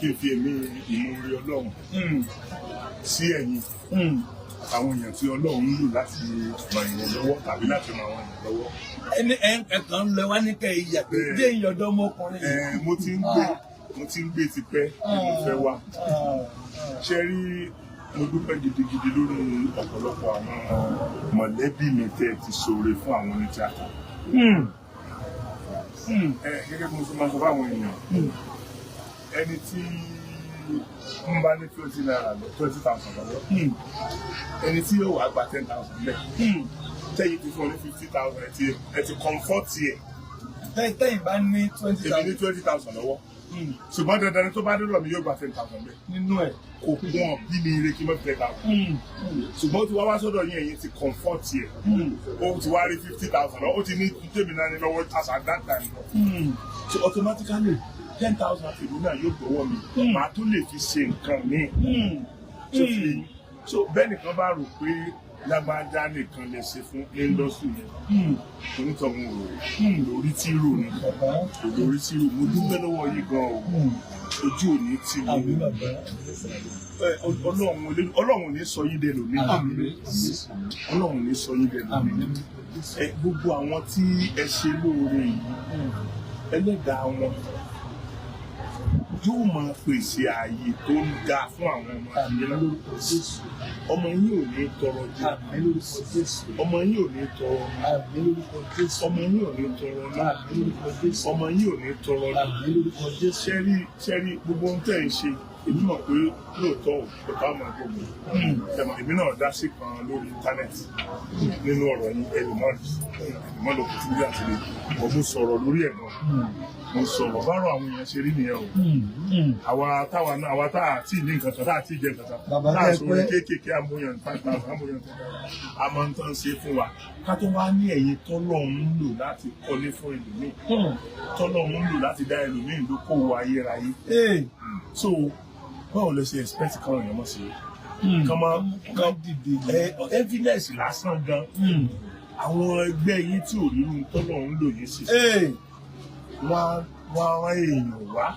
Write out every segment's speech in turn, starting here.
kí n fi èmi ìmoore Ọlọ́run sí ẹ̀yin àwọn èèyàn tí Ọlọ́run ń lò láti ràn èèyàn lọ́wọ́ tàbí láti ràn àwọn èèyàn lọ́wọ́. ẹni ẹ̀kan lọ wá ní kẹ́ ìyà pé dé ìyọ̀dọ́ ọmọkùnrin. mo ti ń gbé tipẹ́ tí mo fẹ́ wá. ṣe rí mo dúpẹ́ gidigidi lórí ọ̀pọ̀lọpọ̀ àwọn mọ̀lẹ́bí mi tẹ́ ti ṣoore fún àwọn onítíátà. Gẹ́gẹ́ bí mo ṣe máa sọ fáwọn èèyàn ẹni tí ń bá ní 20 naira lọ 20,000 lọ́wọ́ ẹni tí yóò wá gba 10,000 lẹ̀ tẹ́yìn ti fún ọ ní 50,000 ẹ ti comfort yẹ. tẹ́yìn bá ní 20,000. èmi ní 20,000 lọ́wọ́ ṣùgbọ́n dandan ni tó bá dúró mi yóò gba 10,000 lẹ̀. nínú ẹ̀ kò kún ọ bí mi ire kí n mọ̀ 10,000. ṣùgbọ́n ó ti wá sọ́dọ̀ yín ẹ̀yin ti comfort yẹ ó ti wá rí 50,000 lọ ó ti ní tèmi náà ní lọ́wọ́ as at that time lọ. So automatically 10,000 àfìlú náà yóò gbọ́wọ́ mi màá tún lè fi ṣe nǹkan míì. So bẹ́ẹ̀ nìkan bá rò pé lágbájá nìkan lè ṣe fún industry yẹn onítọ̀hún lórí tí rò ní lórí tí rò mo dúpẹ́ lọ́wọ́ yìí gan o ojú ò ní tì mí Ọlọ́run ò ní sọ yín dẹnu mi Ọlọ́run ò ní sọ yín dẹnu mi gbogbo àwọn tí ẹ ṣe lóore yìí ẹlẹ́dàá wọn yóò máa pèsè ààyè tó ń ga fún àwọn ọmọ yẹn lórúkọ Jésù. Ọmọ yín ò ní tọrọ jù lórúkọ Jésù. Ọmọ yín ò ní tọrọ lórúkọ Jésù. ọmọ yín ò ní tọrọ lórúkọ Jésù. ọmọ yín ò ní tọrọ lórúkọ Jésù. ṣẹ́rí gbogbo ohun tẹ́ ẹ̀ ń ṣe èmi mọ̀ pé lóòótọ́ ọ̀tá ọmọ gbogbo èmi náà dá sí kan lórí íńtánẹ́ẹ̀tì nínú ọ̀rọ̀ yín ẹ̀lùmọ́ lọ́kùn tí wíwá ti lè mo sọ̀rọ̀ lórí ẹ̀ náà mo sọ̀rọ̀ bárò àwọn èèyàn ṣe rí nìyẹn o àwa tá a tí ní nǹkan kan tá a tí jẹ nǹkan kan tá a sọ̀rọ̀ kéékèèké amóyàn 5,000 amóyàn 10,000 àmọ́ ń tán ṣe fún wa ká tó wá ní ẹ̀yin tọ́lọ́run ń lò láti kọ́lé fún ẹlòmíì tọ́lọ́run ń lò láti dá ẹlòmíì lókòwò ayérayé so báwo lè ṣe expect káwọn èèyàn mọ̀ sí i kàn dìde evidence lásán gan àwọn ẹgbẹ́ yín tí ò rí irun tọ́lọ́run ń lò yín sí wọ́n rán èèyàn wá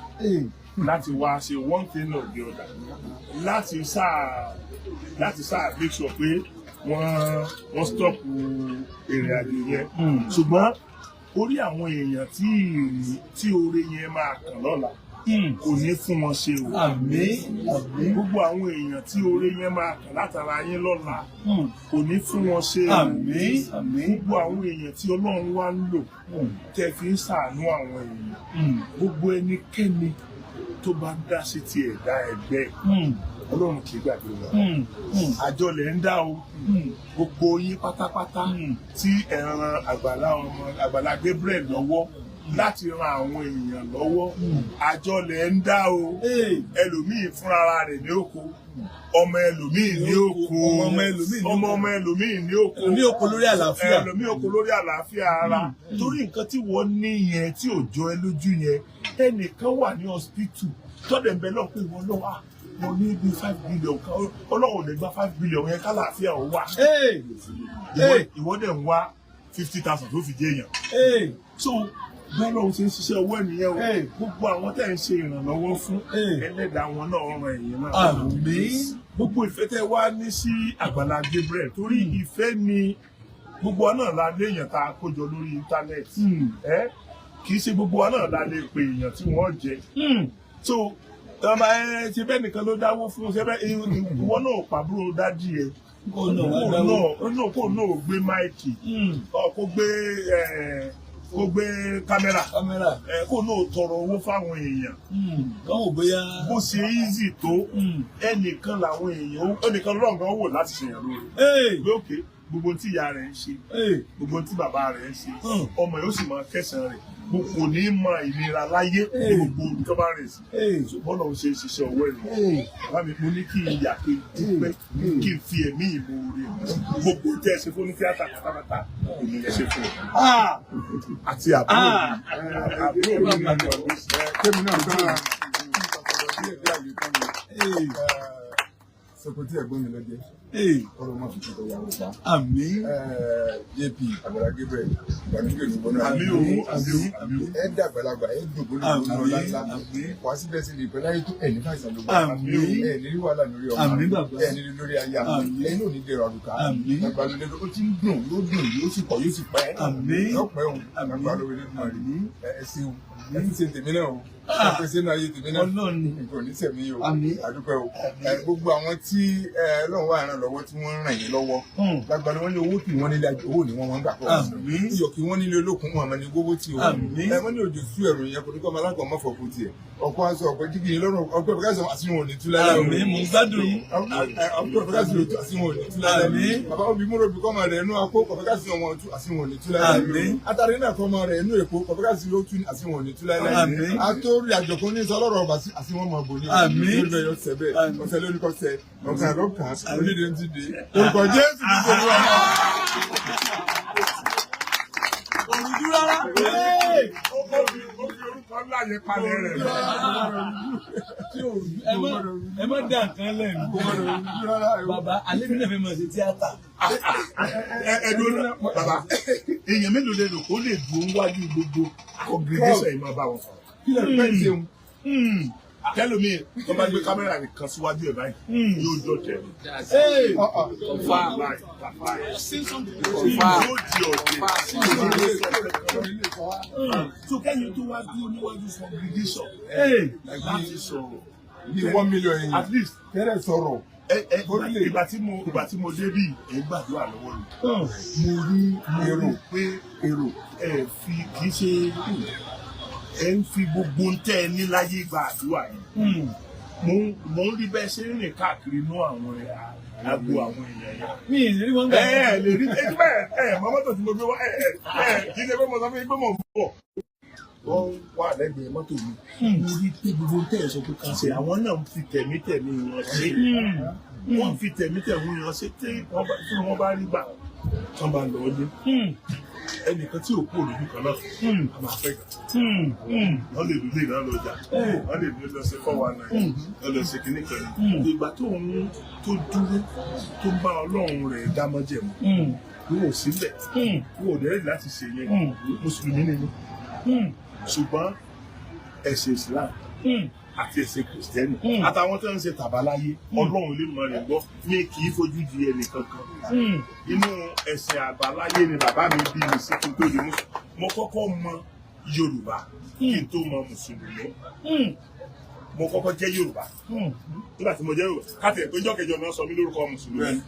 láti wá ṣe one thing or the other láti sáà make sure pé wọ́n stop ìrìn àjò yẹn ṣùgbọ́n orí àwọn èèyàn tí oore yẹn máa kàn lọ́la kò ní fún wọn ṣe o. Àmín. Gbogbo àwọn èèyàn tí oore yẹn máa kàn látara yín lọ́la kò ní fún wọn ṣe o. Àmín. Gbogbo àwọn èèyàn tí Ọlọ́run wá ń lò tẹ́ fi ń ṣàánú àwọn èèyàn gbogbo ẹnikẹ́ni tó bá dá sí ti ẹ̀dá ẹgbẹ́ Ọlọ́run kì í gbàgbé wọn. Àjọ lẹ̀ ń dá o gbogbo yín pátápátá tí ẹ ran Agbala Gabriel lọ́wọ́ láti ran àwọn èèyàn lọ́wọ́ àjọ lẹ̀ ń dá o ẹlòmíì fúnra rẹ̀ ní oko ọmọ ẹlòmíì ní oko ọmọ ẹlòmíì ní oko ẹlòmíì oko lórí àlàáfíà ẹlòmíì oko lórí àlàáfíà ara torí nǹkan tí wọ́n ní yẹn tí ò jọ ẹ lójú yẹn ẹnìkan wà ní hospital tọ́dẹ̀ ń bẹ náà pé wọ́n lọ́wọ́ mo ní bí 5 billion kan Ọlọ́run lè gba 5 billion yẹn kálàáfíà ó wà ìwọ dẹ̀ ń wá 50,000 tó fi jẹ́ èèyàn so bẹ́ẹ̀ lóun ṣe ń ṣiṣẹ́ owó ènìyàn o gbogbo àwọn tẹ́ ń ṣe ìrànlọ́wọ́ fún ẹlẹ́dàá wọn náà ràn ẹ̀yìn náà. Àmín. Gbogbo ìfẹ́ tẹ́ wá ní sí Agbala Gabriel torí ìfẹ́ ni gbogbo wa náà la léèyàn tá a kójọ lórí íńtánẹ́ẹ̀tì kì í ṣe gbogbo wa náà la lè pe èèyàn tí wọ́n jẹ so ọmọ ṣe bẹ́ẹ̀ nìkan ló dáwó fún ṣe bẹ́ẹ̀ ìwọ náà pàbúrò dádì ẹ̀ kó náà gbé máìkì kó gbé kámẹ́rà kó náà tọrọ owó fáwọn èèyàn bó ṣe easy tó ẹnìkan làwọn èèyàn ẹnìkan lọ́gàn wò láti ṣèyàn lóore lókè gbogbo tí ìyá rẹ̀ ń ṣe gbogbo tí bàbá rẹ̀ ń ṣe ọmọ yóò sì máa kẹsàn-án rẹ̀ kò ní mọ ìnira láyé gbogbo tó bá rìn sí ṣùgbọ́n náà ṣe ṣiṣẹ́ ọwọ́ ẹ̀ bàbá mi mo ní kí n yà kí n dúpẹ́ kí n fi ẹ̀mí ìmoore gbogbo tẹ́ ẹ ṣe fún ní tíátà pátápátá èmi ẹ ṣe fún ẹ àti àbúrò mi ní àjọ kémi náà gbọ́dọ̀ Sọkòtì ẹ̀gbọ́n mi lọ́jẹ́. Ọ̀rọ̀ máa fi kí ọ̀yà wọ̀ pa. Àmín. JP Agbala Gabriel ìgbàlódé olùgbọ́nà. Àmín. Ẹ dàgbàlagbà ẹ dògbò lórí ọ̀la ńlá. Wà á síbẹ̀ sí ní ìpẹ́lẹ́ ayé tó ẹ̀ ní fàìsàn ló gbà. Ẹ ní rí wàhálà lórí ọmọ. Ẹ ní rí lórí aya. Ẹ ní òní dèrò àdùká. Àgbàlódé ó ti ń dùn yóò sì pọ̀ yóò sì pẹ́. Yóò pẹ́ òun. Àgbàlódé náà rí ẹ ṣeun. Ẹ ti ṣe tèmi náà o. Ẹ ṣe náà yé tèmi náà. Nǹkan ní sẹ̀mí o. Àdúpẹ́ o. Gbogbo àwọn tí Ọlọ́run wà ràn lọ́wọ́ tí wọ́n ràn yín lọ́wọ́. Lágbàdo wọn ní owó kì wọ́n nílé owó ni wọ́n gbà kọ́. Iyọ̀ kì wọ́n nílé olókun wọn àmọ́ ní gbogbo tí o. Wọ́n ní òjò sú ẹ̀rù yẹn kò ní kọ́ ọmọ aláǹkọ̀ mọ́ fọ̀kù tiẹ̀. Ọkọ̀ aṣọ ọ̀pẹ jígì yín lọ́rùn ọ̀pẹ pẹ̀kásì àsìwọ̀n òní tú láyé. Mo gbádùn. Ọ̀pẹ pẹ̀kásì àsìwọ̀n òní tú láyé. Bàbá òbí múrò bí kọ́mọ rẹ̀ inú akó kọ̀pẹ̀kásì àsìwọ̀n òní tú láyé. Atari náà kọ́mọ rẹ̀ inú èkó kọ̀pẹ̀kásì àsìwọ̀n òní tú láyé. Atórí àjọkún ní sọlọ́rọ̀ ọba àsìwọ̀n mọ̀ bò ní. Lórí ẹ̀yọ́ sẹ́bẹ̀ ọ̀sẹ̀ lórí kọ́sẹ̀ ọ̀sẹ̀ àlọ́kà onídìí ti dé. Orúkọ Jésù ti ṣe wá. Òrùjú rárá. Ó fi orúkọ ńlá yẹn palẹ̀ rẹ̀. Ẹ má dá nǹkan lẹ́nu. Bàbá alẹ́ mi náà fẹ́ máa ṣe tíátà. Ẹ̀dùn bàbá èèyàn mélòó lè rò kó lè dùn wájú gbogbo congregation yìí máa bá wọn sọ̀rọ̀. Kí lè fẹ́ ṣeun? Tẹ́lómi tó bá gbé kámẹ́rà nìkan síwájú ẹ̀ báyìí yóò dọ̀tẹ̀. Yóò di ọ̀tẹ̀. So kẹ́yìn tó wá dúró níwájú congregation láti sọ̀rọ̀. Bí 1 million yẹn. At least Tẹ́lẹ̀ sọ̀rọ̀. Ìgbà tí mo dé bí ẹ gbàdúrà lọ́wọ́ mi. Mo rí èrò pé ẹ fi kì í ṣe ẹ ń fi gbogbo ń tẹ́ ẹ ní láyé gba àdúrà yìí. Mo ń rí bẹ́ẹ̀ ṣe ń rìn káàkiri inú àwọn agbo àwọn èèyàn yẹn. Mi ì lè rí wọn gbà. Lè rí bẹ́ẹ̀ mọ mọ́tò tí mo gbé wá kì í ṣe pé mo sọ fún yín pé mo ń bọ̀. Wọ́n wà lẹ́gbẹ̀ẹ́ mọ́tò mi. Mo rí pé gbogbo ń tẹ́ ẹ sọ pé ká ṣe àwọn náà ń fi tẹ̀mítẹ̀mí wọn ṣe. Wọ́n fi tẹ̀mítẹ̀mí wọn ṣe tí wọ́n bá rí gbà wọ́n bá lọ lé. Ẹnìkan tí ò kú òlójú kan náà a máa fẹ́ gà. Wọ́n lè lulẹ̀ náà lọ́jà. Wọ́n lè lọ sí 419. Wọ́n lọ sí kinní kan. Ìgbà tó dúró tó ń bá Ọlọ́run rẹ̀ dámọ́jẹ̀mú. Wọ́n ò sílẹ̀. Wọ́n ò dẹ́rẹ́ láti ṣe yẹn. Mùsùlùmí ni mí. Ṣùgbọ́n ẹ̀sìn Islam àti ẹ̀sìn Kìrìsìtẹ́nì àtàwọn tó ń ṣe tàbáláyé Ọlọ́run lè mọ rẹ̀ gbọ́ mi kì í fojú di ẹnì kankan. Inú ẹ̀sìn àbáláyé ni bàbá mi bí mi sí kí n tó di mùsùlùmí. Mo kọ́kọ́ mọ Yorùbá kí n tó mọ mùsùlùmí. Mo kọ́kọ́ jẹ́ Yorùbá nígbà tí mo jẹ́ Yorùbá káàtì ẹ̀ pé jọ́ kẹjọ náà sọ mí lórúkọ mùsùlùmí.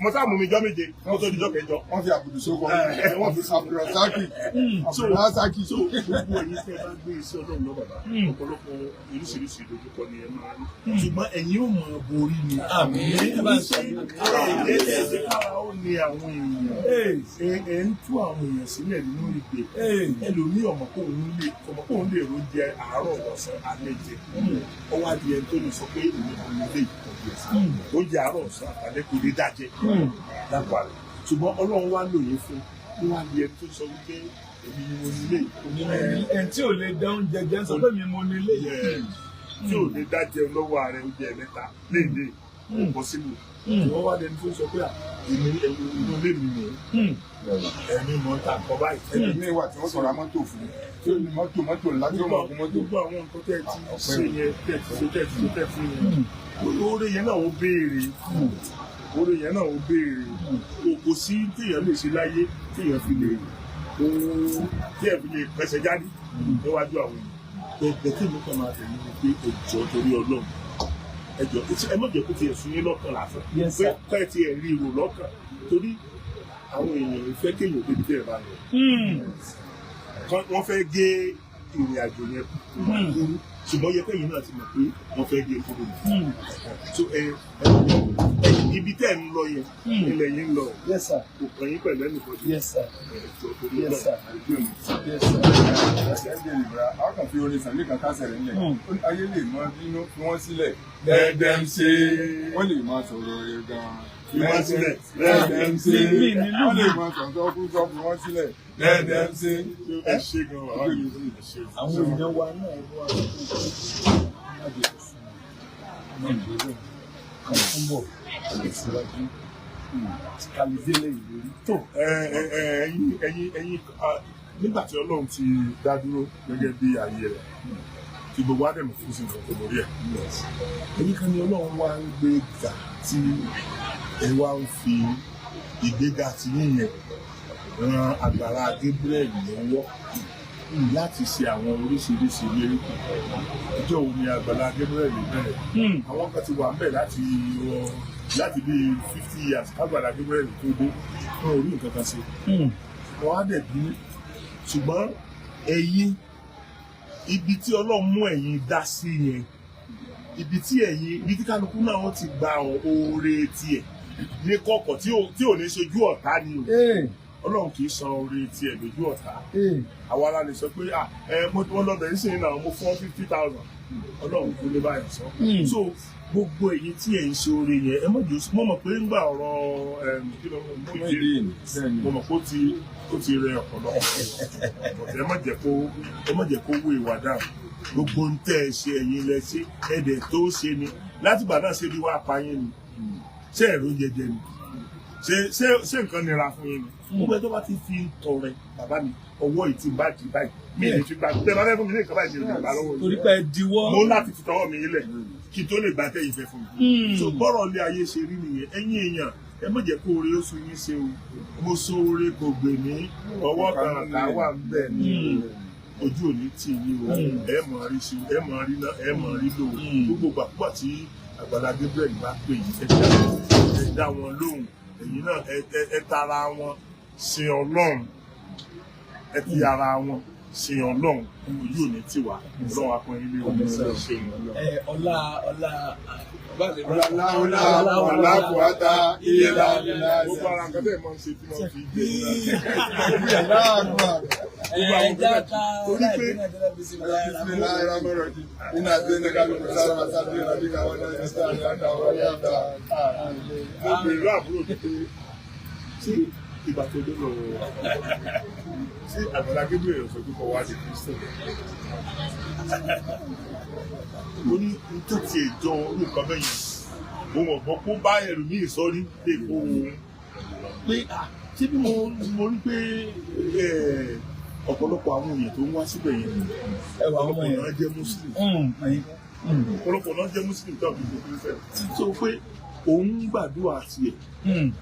Mo sá mú mi jọ́ méje mo tó di jọ́ kẹjọ. Wọ́n fi àbùdù sókọ. Wọ́n fi Abdulrasaki. Abdulrasaki. So gbogbo ẹ̀yin tẹ́ bá gbé iṣẹ́ Ọlọ́run lọ bàbá ọ̀pọ̀lọpọ̀ oríṣiríṣi ìdojúkọ ni ẹ máa rí. Ṣùgbọ́n ẹ̀yin ò mọ̀ borí ni. Ẹ̀ẹ́dẹ́gbẹ̀ẹ́ kára ó ní àwọn èèyàn. Ẹ ń tú àwọn èèyàn sílẹ̀ nínú ìgbé. Ẹlòmíì ọmọ kóun lè ro jẹ àárọ̀ ọ̀sán alẹ́ jẹ. Ọwọ́ adìyẹ tó lè sọ pé èmi kò ní lè tọ́jú ẹ̀sìn. Oúnjẹ àárọ̀ ọ̀sán àtàlẹ́ kò lè dájẹ́. Dápò àrẹ. Ṣùgbọ́n Ọlọ́run wá lòye fún wọ́n adìyẹ tó sọ wípé èmi ni mo nílé. Ẹn tí ò lè dá oúnjẹ jẹ sọ pé mi mo nílé. Tí ò lè dá jẹun lọ́wọ́ ààrẹ oúnjẹ mẹ́ta léde ọ̀pọ̀ sínú. Wọ́n wá lẹni tó sọ pé èmi inú ilé mi nìyẹn. Ẹ̀mí mọ̀ ta kọ báyìí. Ẹni ní ìwà tí wọ́n sọ̀rọ̀ mọ́tò fún tí ó ní mọ́tò ńlá tí ó mọ̀ fún mọ́tò. Gbogbo àwọn nǹkan tẹ́ ti ṣe yẹn tẹ́ ti tẹ́ fún yẹn. Oore yẹn náà ó béèrè. Oore yẹn náà ó béèrè. Kò sí téèyàn lè ṣe láyé téèyàn fi lè pẹ̀sẹ̀ jáde níwájú àwọn èèyàn. Gbogbo tí mo kàn máa tẹ̀lé ni pé òjò torí Ọlọ́run. Ẹjọ́ ẹ má jẹ́ kó tiẹ̀ sún yín lọ́kàn lásán. Pé káyọ̀ tiẹ̀ rí irò lọ́kàn torí àwọn èèyàn fẹ́ kéèyàn débi tẹ́ ẹ bá lọ. Wọ́n fẹ́ gé ìrìn àjò yẹn kúrú ṣùgbọ́n yẹ kẹ́yìn náà ti mọ̀ pé wọ́n fẹ́ gé kúrú. So ibi tẹ́ ẹ ń lọ yẹn ilẹ̀ yìí ń lọ kò kàn yín pẹ̀lú ẹnì kan. Àwọn kan fi orin sàn ní kankan sẹ̀rẹ̀ nílẹ̀. Ayé lè mọ bínú fi wọ́n sílẹ̀. Dẹ́dẹ́ ń ṣe. Wọ́n lè máa sọ̀rọ̀ rẹ̀ gan-an. Fi wọ́n sílẹ̀. Dẹ́dẹ́ ń ṣe. Wọ́n lè máa sọ̀rọ̀ kú sọ fi wọ́n sílẹ̀. Dẹ́dẹ́ ń ṣe. Ẹ ṣe gan-an. Àwọn èèyàn wa náà wà kan tó ń bọ̀ síwájú kàlídélé ìlérí. tó ẹ̀yin nígbà tí Ọlọ́run ti dá dúró gẹ́gẹ́ bí ayé rẹ̀ tí gbogbo Ádámù fún sí nǹkan tó lórí ẹ̀ ẹ̀yin kan ni Ọlọ́run wá ń gbé gbà tí ẹ wá ń fi ìgbéga ti yíyẹn ran Agbala Gabriel lọ́wọ́ láti ṣe àwọn oríṣiríṣi ìlérí ìjọ wo ni Agbala Gabriel bẹ̀rẹ̀ àwọn kan ti wà ń bẹ̀ láti bí 50 years Agbala Gabriel tó dé wọn ò rí nǹkan kan ṣe wọn á dẹ̀ bí ṣùgbọ́n ẹ̀yin ibi tí Ọlọ́run mú ẹ̀yin dá sí yẹn ibi tí kálukú náà wọ́n ti gba oore tiẹ̀ ní kọ̀kọ̀ tí ò ní ṣojú ọ̀tá ni o Ọlọ́run kì í san oore tiẹ̀ lójú ọ̀tá àwa la lè sọ pé wọ́n lọ́bẹ̀ ń sìn náà mo fún 50,000 Ọlọ́run kò lè báyìí sọ so gbogbo èyí tí ẹ̀ ń ṣe oore yẹn ẹ mọ̀jú mọ̀ mọ̀ pé ń gbà ọ̀rọ̀ mo mọ̀ pé ó ti rẹ ọ̀pọ̀lọpọ̀ ẹ má jẹ́ kó wó ìwà dáhùn gbogbo ń tẹ́ ẹ ṣe ẹ̀yin lẹ ṣe ẹ̀dẹ̀ tó ṣe ni látìgbà náà ṣe bí wàá pa yín ni ṣé ẹ̀rọ jẹjẹ ni ṣé nǹkan nira fún yín ni gbogbo ẹ tó bá ti fi ń tọrẹ bàbá mi ọwọ́ ìtì bá di báyìí mi lè fi gbà tẹ bá fẹ́ fún mi ní nǹkan báyìí mi lè gbà lọ́wọ́ torí pé diwọ́ mo láti fi tọwọ́ mi lẹ̀ kí tó lè gbà tẹ̀yìn fẹ́ fún mi so bọ́rọ̀ ilé ayé ṣe rí nìyẹn ẹ̀yin èèyàn ẹ má jẹ́ kó oore ó sun yín ṣe o mo so oore kò gbè mí ọwọ́ kan ká wà ń bẹ̀ ní ojú òní tì yín o ẹ mọ̀ rí sí ẹ mọ̀ rí náà ẹ mọ̀ rí lò gbogbo gbàgbọ́ tí Agbala Gabriel bá pè yín ẹ dá wọn lóhùn ẹ̀yin náà ẹ tara wọn sin Ọlọ́run ẹ ti ara wọn sin Ọlọ́run ojú òní tì wá Ọlọ́run apọ̀ ilé omi ṣe ọlá aláàbùwátá iye láàbìlá gbogbo ara nǹkan tẹ̀ máa ń ṣe tí wọ́n fi gbé ẹ̀ẹ́dá ká torí pé iná tí ní kálukú sára máa sábẹ́ ìrọ̀lẹ́ káwọn náà ní sáà ní àdáwọ̀ ní àdá. mo bèrè àbúrò tó pé tí ìgbà tó dé lọ tí Agbala Gabriel sọ pé kọ́ wá di Kristian mo ní tó ti èjọ olùkọ́ bẹ́yìn mo mọ̀ gbọ́ kó bá ẹlòmíì sọ́rí lè kó pé ṣé bí mo rí pé ọ̀pọ̀lọpọ̀ àwọn èèyàn tó ń wá síbẹ̀ yẹn ọ̀pọ̀lọpọ̀ náà jẹ́ Muslim ọ̀pọ̀lọpọ̀ náà jẹ́ Muslim tó àbí Christian so pé òun gbàdúrà tiẹ̀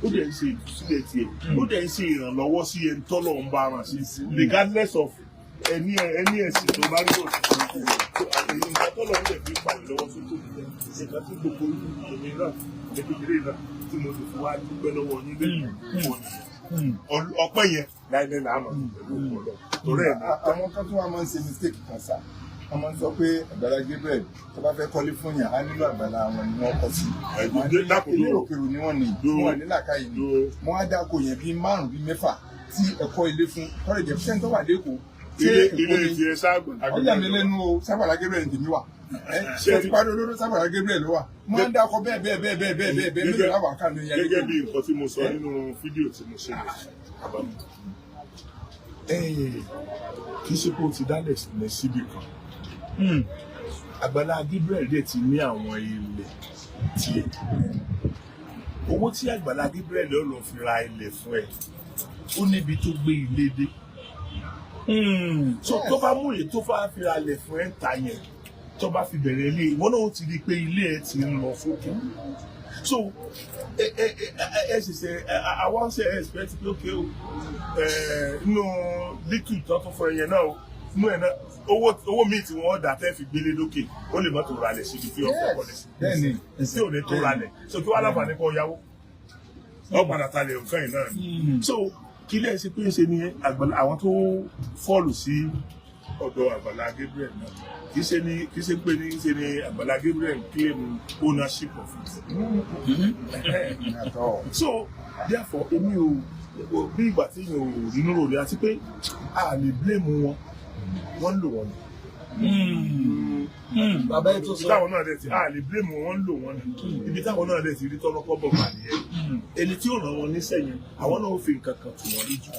ó dẹ̀ ń ṣe ìtúsílẹ̀ tiẹ̀ ó dẹ̀ ń ṣe ìrànlọ́wọ́ sí ẹni tọ́lọ̀ ń bá ara sí regardless of ẹni ẹ̀sìn tó bá rí òṣìṣẹ́ nǹkan tọ́lọ̀ ń dẹ̀ fi pàdé lọ́wọ́ sókè nǹkan tí gbogbo èmi náà ní kékeré náà tí mo sì fi wá dúpẹ́ lọ́wọ́ yín lẹ́yìn ọpẹ́ yẹn láìlẹ́ làámọ̀ pẹ̀lú ọ̀pọ̀lọpọ̀ torí ẹ̀ àwọn kan tó wà máa ń ṣe mistake kan sá wọ́n máa ń sọ pé Agbala Gabriel tó bá fẹ́ kọ́lé fún yàn á nílò àgbàlá àwọn ni wọ́n kọ́ sí ilé òkèrò ni wọ́n ní wọ́n ní làkàyè ni wọ́n á dáko yẹn bíi 5 bíi 6 tí ẹ̀kọ́ ilé fún tọ́lẹ̀ jẹ́ pẹ́sẹ́ntì tó wà lẹ́kọ̀ọ́ ilé ìfìyẹ sáàgbọ̀n ọjà mi lẹ́nu o Agbala Gabriel tèmi wà ṣe ti parí olóró Agbala Gabriel ló wà mo ń dáko bẹ́ẹ̀ mélòó láwọn àkàndé yẹn. gẹ́gẹ́ bí nǹkan tí mo sọ nínú fídíò tí mo ṣe kì í ṣe pé o ti dálẹ̀ sílẹ̀ síbì kan Agbala Gabriel dẹ̀ ti ní àwọn ilẹ̀ tiẹ̀ owó tí Agbala Gabriel lọ fi ra ilẹ̀ fún ẹ ó níbi tó gbé ilé dé so tó bá mú èyí tó fà fi ra ilẹ̀ fún ẹ ń ta yẹn tó bá fi bẹ̀rẹ̀ ilé ìwọ náà ó ti rí i pé ilé ẹ ti ń lọ sókè so ẹ ṣẹ̀ṣẹ̀ àwọn ṣe expect pé ókè o nínú little tó tún fún ẹyẹ náà o mú ẹ náà owó míì tí wọ́n dà tẹ́ fi gbélé lókè ó lè má tó ralẹ̀ síbi tí wọ́n fẹ́ kọ́lé sí tí ò ní tó ralẹ̀ so kí wọ́n láǹfààní kọ́ yáwó wọ́n padà talẹ̀ nǹkan yìí náà ni so kí lẹ́yìn ṣe pé ṣe ni àwọn tó fọ́ọ̀lù sí ọ̀dọ̀ Agbala Gabriel náà kì í ṣe pé ṣe ni Agbala Gabriel claim ownership of it so therefore èmi ò bí ìgbà tí mi ò rínú rò rí àti pé a lè blame wọ́n lò wọ́n ni bàbá yìí tó sọ táwọn náà dẹ̀ ti a lè blame wọ́n lò wọ́n ni ibi táwọn náà dẹ̀ ti rí tọ́lọ́kọ́ bọ̀ wà nìyẹn ẹni tí ò ràn wọ́n níṣẹ́ yẹn àwọn náà ó fi nǹkan kan tù wọ́n lójú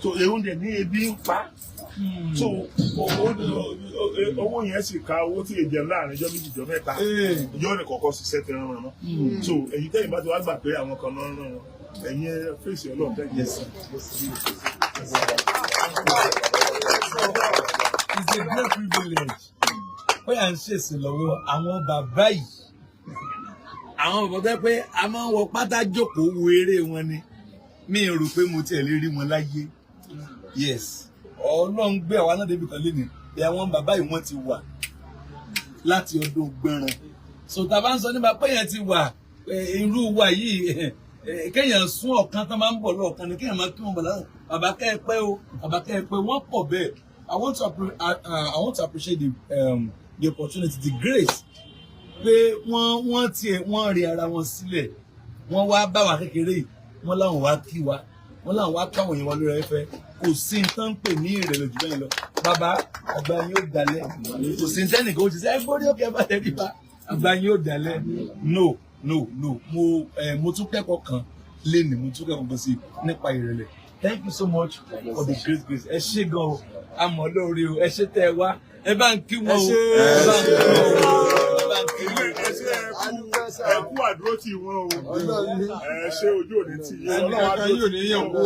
so èhún dẹ̀ ní ebi ń pa so owó yẹn sì ka owó tí èjẹ láàrin ọjọ́ méjì ọjọ́ mẹ́ta ìjọ ní kọ̀ọ̀kan ṣiṣẹ́ ti rán wọn so èyí tẹ́yìn bá ti wá gbà pé àwọn kan náà rán wọn ẹ̀yin fèsì ọlọ́run tẹ́yìn sí. It's a great privilege. Ó yà ń ṣèṣì lọ́wọ́ àwọn bàbá yìí. Àwọn bàbá tó pé a máa ń wọ pátá jókòó wo eré wọn ni. Mi ò rò pé mo tiẹ̀ lè rí wọn láyé. Yes. Ọlọ́run gbé àwa náà débi kan lénìí. Bí àwọn bàbá yìí wọ́n ti wà láti ọdún gbẹ̀rán. So tá a bá ń sọ nípa pé yẹn ti wà irú wa yìí kéèyàn sún ọ̀kan tó máa ń bọ̀ lọ́ọ̀kan ni kéèyàn máa kí wọn bọ̀ láwọn bàbá kẹ́ ẹ pẹ́ o bàbá kẹ́ ẹ pẹ́ wọ́n pọ̀ bẹ́ẹ̀. I want to appreciate the opportunity, the grace. Pé wọ́n rí ara wọn sílẹ̀, wọ́n wá bá wa kékeré yìí, wọ́n láwọn wá kí wa, wọ́n láwọn wá káwọn yẹn wá lórí ẹ̀fẹ́. Kò sí nǹkan pè ní ìrẹ̀lẹ̀ jù bẹ́ẹ̀ lọ. Bàbá àgbà yín ó dalẹ̀. Kò sí nǹkan kò ti sẹ́ ẹ gbọ́dọ̀ kí ẹ bá tẹ̀lé bá. Àgbà yín ó dalẹ̀. No. Mo tún kẹ́kọ̀ọ́ kan lénìí, mo tún kẹ́kọ̀ọ́ kan sí nípa ìrẹ̀lẹ̀. Thank you so much for the great grace. Ẹ ṣé gan o, àmọ́ lórí o, ẹ ṣé tẹ́ ẹ wá, ẹ bá ń kí wọn o, ẹ bá ń kí wọn o, ẹ bá ń kí wọn o. Ẹ kú àdúró tì wọ́n o, ẹ ṣé ojú òní tì yín. Ọlọ́run yóò ní yẹn wo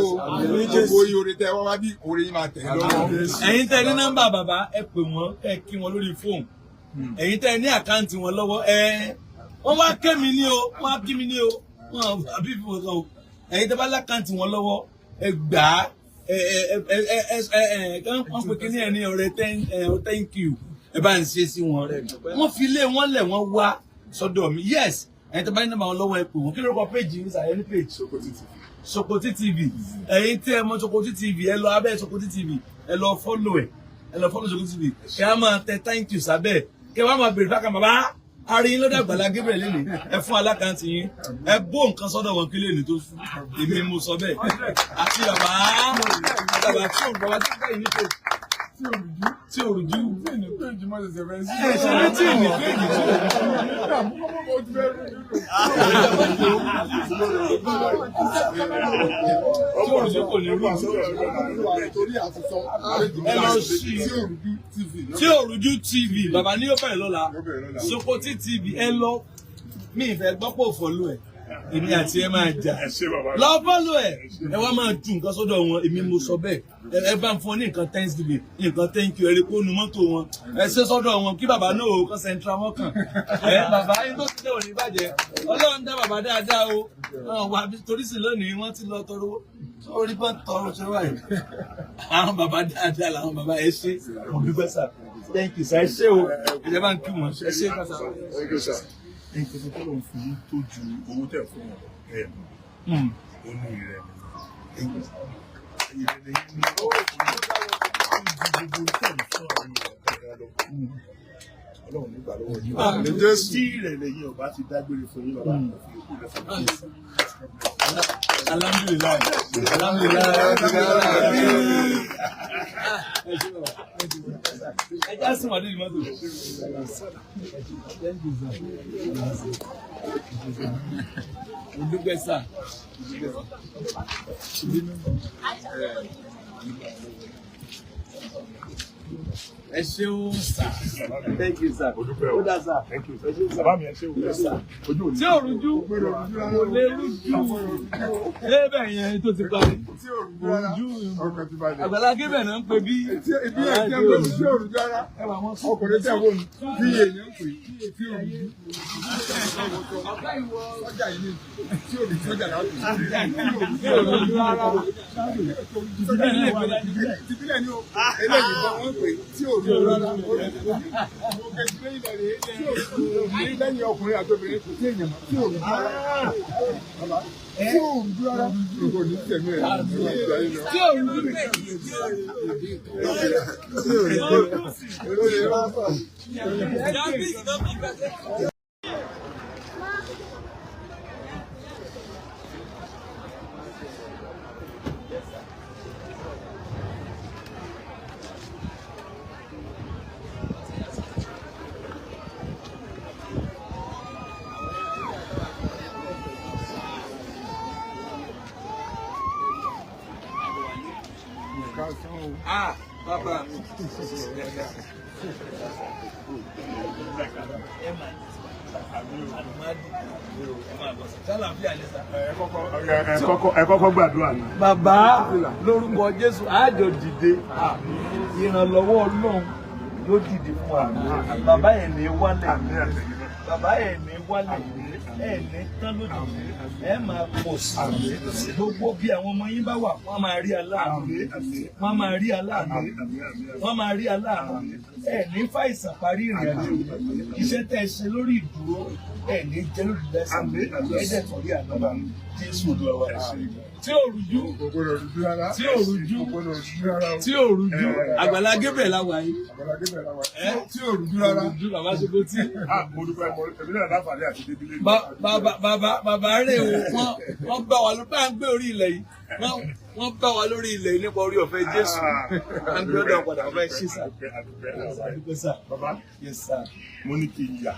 gbogbo orí tẹ wá bí orí yín máa tẹ̀ lọ́wọ́. Ẹ̀yin tẹ́ ní nọ́mbà bàbá, ẹ pè wọ́n, ẹ kí wọn lórí fóònù. Ẹ̀yin tẹ́ ní àkáǹtì wọn lọ́wọ́, wọ́n wá ké mi ní o, wọ́n á kí mi ní o, wọ́n àbí fi wọ́n sọ o. Ẹ̀yin tẹ́ bá lákáǹtì wọn lọ́wọ́, ẹ gbà á. Wọ́n pè kí ní ẹni ọ̀rẹ́ thank you ẹ bá ń ṣe sí wọn wọ́n fi lé wọn lẹ̀ wọ́n wá sọ́dọ̀ mi yes ẹ̀yin tó bá ní nọ́mbà wọn lọ́wọ́ ẹ pè wọ́n kí lórúkọ péjì ní sàyẹ́ ní péjì Sokoti TV ẹ̀yin tí ẹ mọ̀ Sokoti TV ẹ lọ abẹ́ Sokoti TV ẹ lọ fọ́lọ̀ Sokoti TV kí a máa tẹ thank you sábẹ́ kí wọ́n máa bèrè bákan bàbá àárín lọ́dọ̀ Agbala Gabriel lélẹ̀ ẹ fún alákàntì yín ẹ bó nǹkan sọ́dọ̀ wọn kí lè ní tó fún èmi mo sọ bẹ́ẹ̀ àti bàbá tí òun bàbá tí bẹ́ẹ̀ ní pé tí òrùjú Tí ní péjì mọ́ ṣẹ̀ṣẹ̀ fẹ́ sí. ẹ ṣe ní tí ní péjì tí òrùjú kò ní rú ẹ lọ sí tí òrùjú TV bàbá ní yóò bẹ̀rẹ̀ lọ́la Sokoti TV ẹ lọ mi ìfẹ́ gbọ́ pò fọ́lú ẹ̀ èmi àti ẹ máa jà lọ fọ́lú ẹ̀ ẹ wá máa ju nǹkan sọ́dọ̀ wọn èmi mo sọ bẹ́ẹ̀ ẹ bá ń fún ọ ní nǹkan thanksgiving nǹkan thank you ẹ̀rí kónú mọ́tò wọn ẹ ṣe sọ́dọ̀ wọn kí bàbá náà ò kọ́ central wọn kàn bàbá yín tó ti dé òní bàjẹ́ Ọlọ́run dá bàbá dáadáa o wà torí sí lónìí wọ́n ti lọ tọrọ orí bá tọrọ ṣe wáyé àwọn bàbá dáadáa làwọn bàbá ẹ ṣe òdúgbò sà thank you sà ẹ ṣe o ẹ bá ń kí wọn ẹ ṣe kàṣà. nǹkan tó tọ́lọ̀ ń fún yín tó ju owó tẹ̀ fún wọn ẹ̀ ó ní ìrẹ̀ ìrẹ̀lẹ̀ yín ní ó ju gbogbo tẹ̀ fún àwọn ènìyàn lọ. Ọlọ́run nígbà lọ́wọ́ yín. Tí ìrẹ̀lẹ̀ yín ọba ti dágbére fún yín bàbá àti òkú rẹ̀ fún yín. Alhamdulillah. Ẹ já sí wàdí ìmọ̀tò. Olùgbé sà. Ẹ ṣeun sà. Thank you sir. Ó dá sà. Bàbá mi ẹ ṣe òun sà. Tí òrùjú kò lè rújú. Ébẹ̀ yẹn tó ti parí. Tí òrùjú Agbala Gabriel náà ń pè bí. Ibi ẹ̀ jẹ́ pé tí òrùjú ara ọkùnrin tẹ̀ wọ́n bí èèyàn ń pè tí òrùjú. Sọ́jà yìí ni tí òrùjú sọ́jà láti. Tí òrùjú ara. Tìbílẹ̀ ni o. Eléyìí bá wọ́n pè tí òrùjú ara. Lẹ́yìn ọkùnrin àti obìnrin kò sí èèyàn tí òrùjú ara. Tí òrùjú ara. Kò ní tẹ̀mí ẹ̀. Tí òrùjú bàbá mi. Ẹ kọ́kọ́ gbàdúrà ni. Bàbá lórúkọ Jésù àjọ dìde ìrànlọ́wọ́ Ọlọ́run yóò dìde fún wa. Bàbá ẹ̀ ní wálẹ̀. Bàbá ẹ̀ ní wálẹ̀. Ẹ̀ ní tán lójú. Ẹ máa pọ̀ sí. Gbogbo bí àwọn ọmọ yín bá wà, wọ́n máa rí aláàánú. Wọ́n máa rí aláàánú. Wọ́n máa rí aláàánú. Ẹ ní fàìsàn parí ìrìn àjò. Iṣẹ́ tẹ́ ẹ ṣe lórí ìdúró. Ẹ ní jẹ́ lórí lẹ́sìn. Ẹ dẹ̀ tọ́rí àná. Jésù Olúwa wa. Tí ò rújú. Tí ò rújú. Tí ò rújú. Àgbàlá Gabriel la wà yìí. Tí ò rújú rárá. Bàbá ṣe kó tí. Mo dúpẹ́ ẹ̀mí náà láǹfààní àti débílé. Bàbá rẹ̀ wọ́n bá wa ló bá ń gbé orí ilẹ̀ yìí. Wọ́n bá wa lórí ilẹ̀ yìí nípa orí ọ̀fẹ́ Jésù. À ń gbọ́dọ̀ padà ọ̀fẹ́ ṣí sà. Bàbá, mo ní kí n yà.